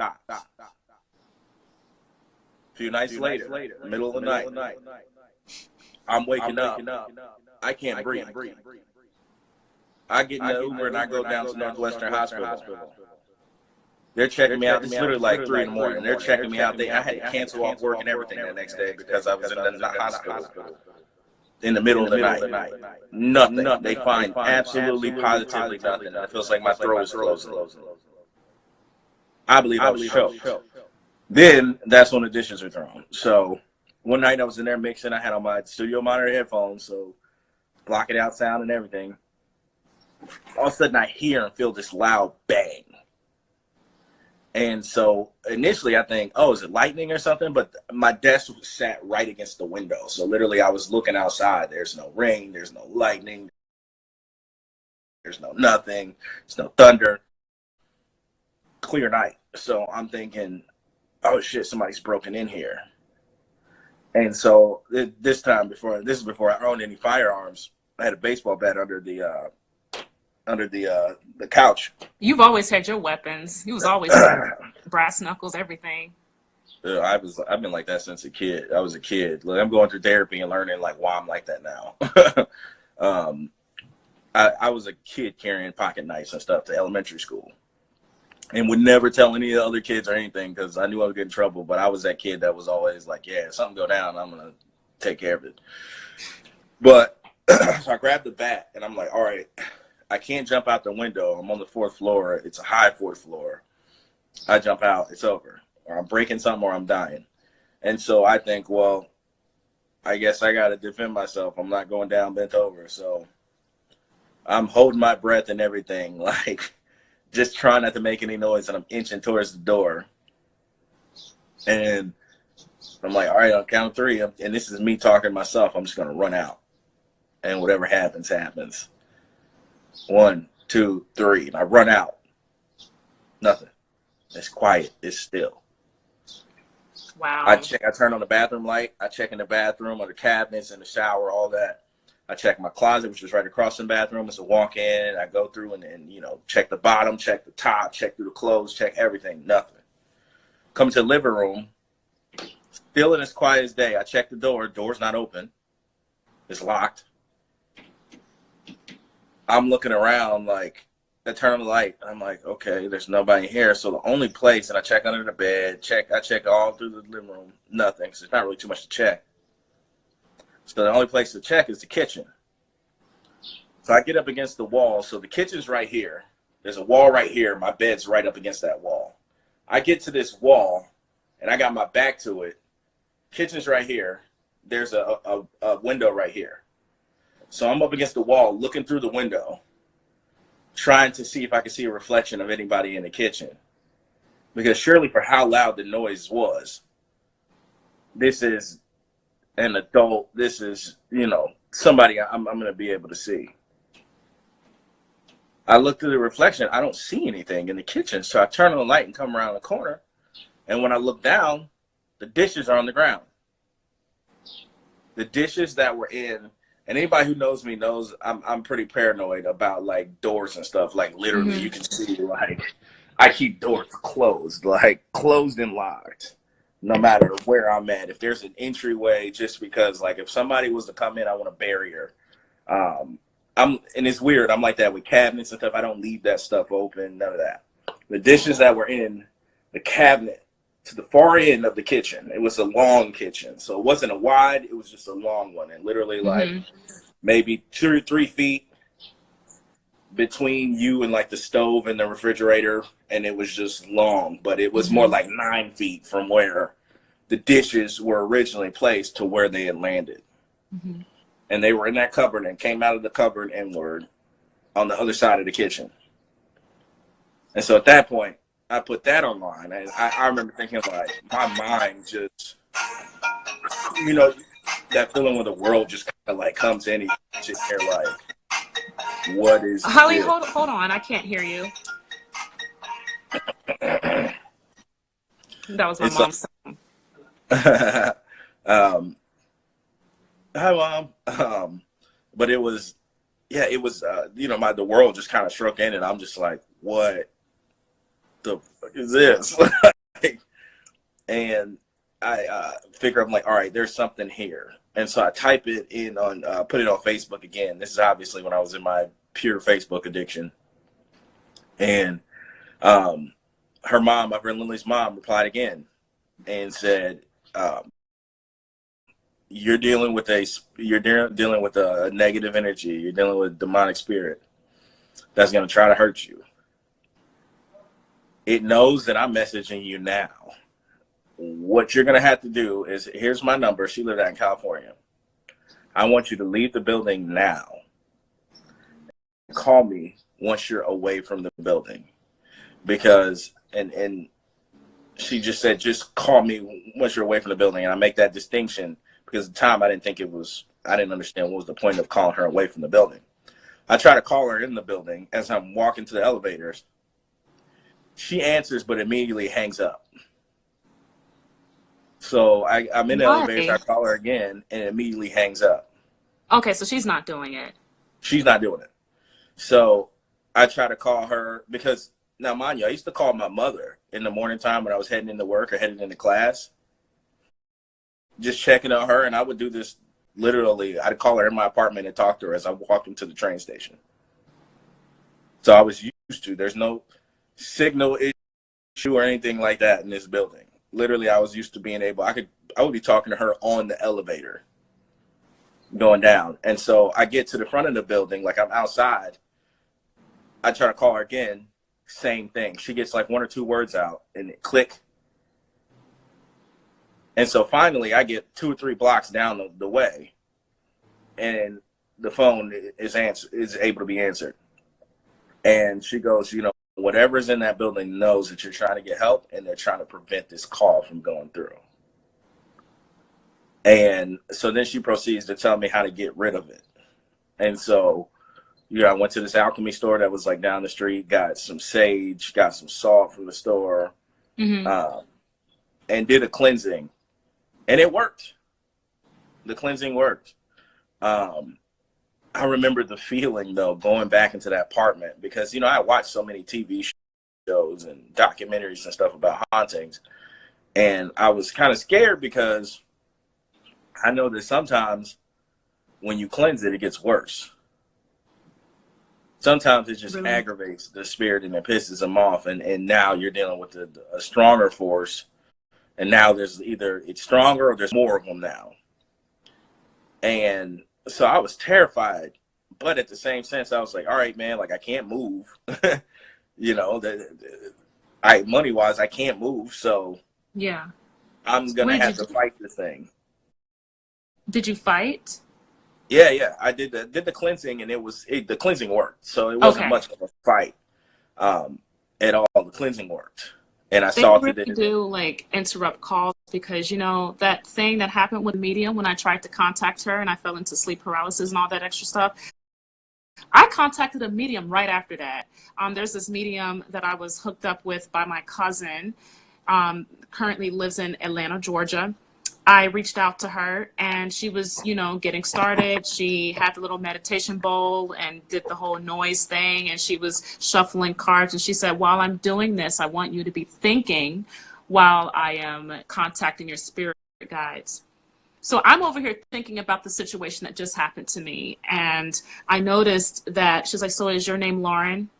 A few nights later, middle of the night, I'm waking up. I can't breathe. I get in the Uber and I go down to Northwestern Hospital. They're checking me out. It's literally like 3 in the morning. They're checking me out. I had to cancel off work and everything the next day because I was in the hospital in the middle of the night. Nothing. They find absolutely, positively nothing. It feels like my throat is closing. I believe I was choked. Then that's when the dishes are thrown. So one night I was in there mixing. I had on my studio monitor headphones, so blocking out sound and everything. All of a sudden I hear and feel this loud bang. And so initially I think, oh, is it lightning or something? But my desk sat right against the window. So literally I was looking outside. There's no rain. There's no lightning. There's no nothing. There's no thunder. Clear night. So I'm thinking, oh shit, somebody's broken in here. And so this is before I owned any firearms. I had a baseball bat under the couch. You've always had your weapons. You was always brass knuckles, everything. I've been like that since a kid. I was a kid. Like, I'm going through therapy and learning like why I'm like that now. I was a kid carrying pocket knives and stuff to elementary school, and would never tell any of the other kids or anything because I knew I would get in trouble. But I was that kid that was always like, yeah, if something go down, I'm gonna take care of it. But so I grabbed the bat and I'm like, all right, I can't jump out the window. I'm on the 4th floor. It's a high 4th floor. I jump out, it's over. Or I'm breaking something or I'm dying. And so I think, well, I guess I got to defend myself. I'm not going down bent over. So I'm holding my breath and everything, like just trying not to make any noise. And I'm inching towards the door. And I'm like, all right, on count of 3. And this is me talking to myself. I'm just going to run out. And whatever happens, happens. 1, 2, 3. And I run out. Nothing. It's quiet. It's still. Wow. I turn on the bathroom light. I check in the bathroom or the cabinets and the shower, all that. I check my closet, which is right across the bathroom. It's a walk in. I go through and check the bottom, check the top, check through the clothes, check everything. Nothing. Come to the living room. Still in as quiet as day. I check the door. Door's not open. It's locked. I'm looking around like, I turn on the light. I'm like, okay, there's nobody here. So the only place, and I check under the bed, I check all through the living room, nothing. So it's not really too much to check. So the only place to check is the kitchen. So I get up against the wall. So the kitchen's right here. There's a wall right here. My bed's right up against that wall. I get to this wall, and I got my back to it. Kitchen's right here. There's a window right here. So I'm up against the wall, looking through the window, trying to see if I could see a reflection of anybody in the kitchen. Because surely for how loud the noise was, this is an adult, this is, somebody I'm going to be able to see. I look through the reflection, I don't see anything in the kitchen. So I turn on the light and come around the corner. And when I look down, the dishes are on the ground. The dishes that were in, and anybody who knows me knows I'm pretty paranoid about like doors and stuff. Like literally you can see like I keep doors closed, like closed and locked, no matter where I'm at. If there's an entryway, just because like if somebody was to come in, I want a barrier. And it's weird. I'm like that with cabinets and stuff. I don't leave that stuff open, none of that. The dishes that were in the cabinet to the far end of the kitchen. It was a long kitchen. So it wasn't a wide, it was just a long one. And literally like maybe 2 or 3 feet between you and like the stove and the refrigerator. And it was just long, but it was more like 9 feet from where the dishes were originally placed to where they had landed. And they were in that cupboard and came out of the cupboard and were on the other side of the kitchen. And so at that point, I put that online, and I remember thinking, like, my mind just, that feeling when the world just kind of, like, comes in and you just hear, like, what is Holly, this? hold on. I can't hear you. That was my mom's song. Hi, Mom. But it was, the world just kind of struck in, and I'm just like, what the fuck is this? and I figure, I'm like, all right, there's something here. And so I type it in on, put it on Facebook again. This is obviously when I was in my pure Facebook addiction. And her mom, my friend Lily's mom, replied again and said, "You're dealing with a negative energy. You're dealing with a demonic spirit that's going to try to hurt you. It knows that I'm messaging you now. What you're going to have to do is, here's my number." She lived out in California. "I want you to leave the building now. Call me once you're away from the building." Because, and she just said, "Just call me once you're away from the building." And I make that distinction because at the time I didn't understand what was the point of calling her away from the building. I try to call her in the building as I'm walking to the elevators. She answers, but immediately hangs up. So I'm in the elevators, I call her again, and it immediately hangs up. Okay, so she's not doing it. She's not doing it. So I try to call her because, now mind you, I used to call my mother in the morning time when I was heading into work or heading into class, just checking on her. And I would do this literally. I'd call her in my apartment and talk to her as I walked into the train station. So I was used to, there's no signal issue or anything like that in this building. Literally, I was used to being able, I would be talking to her on the elevator going down. And so I get to the front of the building, like I'm outside. I try to call her again, same thing. She gets like one or two words out and it click. And so finally I get 2 or 3 blocks down the way and the phone is able to be answered. And she goes, "Whatever's in that building knows that you're trying to get help and they're trying to prevent this call from going through." And so then she proceeds to tell me how to get rid of it. And so, I went to this alchemy store that was like down the street, got some sage, got some salt from the store, and did a cleansing. And it worked. The cleansing worked. I remember the feeling, though, going back into that apartment because, I watched so many TV shows and documentaries and stuff about hauntings. And I was kind of scared because I know that sometimes when you cleanse it, it gets worse. Sometimes it just aggravates the spirit and it pisses them off. And now you're dealing with a stronger force. And now there's either it's stronger or there's more of them now. And so I was terrified. But at the same sense, I was like, all right, man, like I can't move. Money-wise, I can't move. So yeah, I'm going to have to fight this thing. Did you fight? Yeah. I did the cleansing, and the cleansing worked. So it wasn't much of a fight at all. The cleansing worked, and I saw it. They really do like interrupt calls because that thing that happened with Medium when I tried to contact her and I fell into sleep paralysis and all that extra stuff. I contacted a medium right after that. There's this medium that I was hooked up with by my cousin. Currently lives in Atlanta, Georgia. I reached out to her and she was, getting started. She had the little meditation bowl and did the whole noise thing. And she was shuffling cards. And she said, while I'm doing this, I want you to be thinking while I am contacting your spirit guides. So I'm over here thinking about the situation that just happened to me. And I noticed that she's like, "So is your name Lauren?"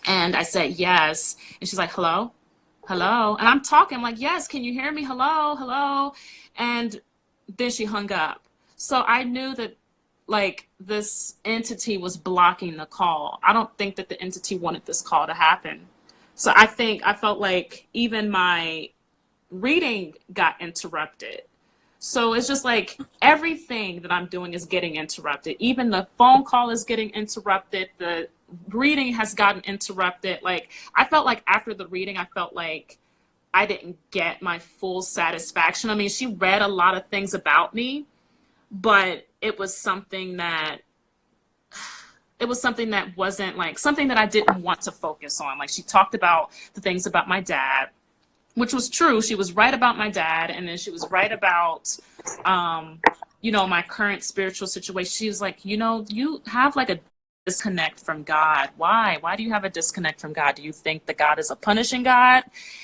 And I said, "Yes." And she's like, "Hello? Hello?" And I'm talking, I'm like, "Yes, can you hear me? Hello, hello." And then she hung up. So I knew that like this entity was blocking the call. I don't think that the entity wanted this call to happen. So I felt like even my reading got interrupted. So it's just like everything that I'm doing is getting interrupted. Even the phone call is getting interrupted. The reading has gotten interrupted. Like I felt like after the reading, I felt like I didn't get my full satisfaction. I mean, she read a lot of things about me, but it was something that wasn't like something that I didn't want to focus on. Like she talked about the things about my dad, which was true. She was right about my dad. And then she was right about, my current spiritual situation. She was like, you have like a disconnect from God. Why? Why do you have a disconnect from God? Do you think that God is a punishing God?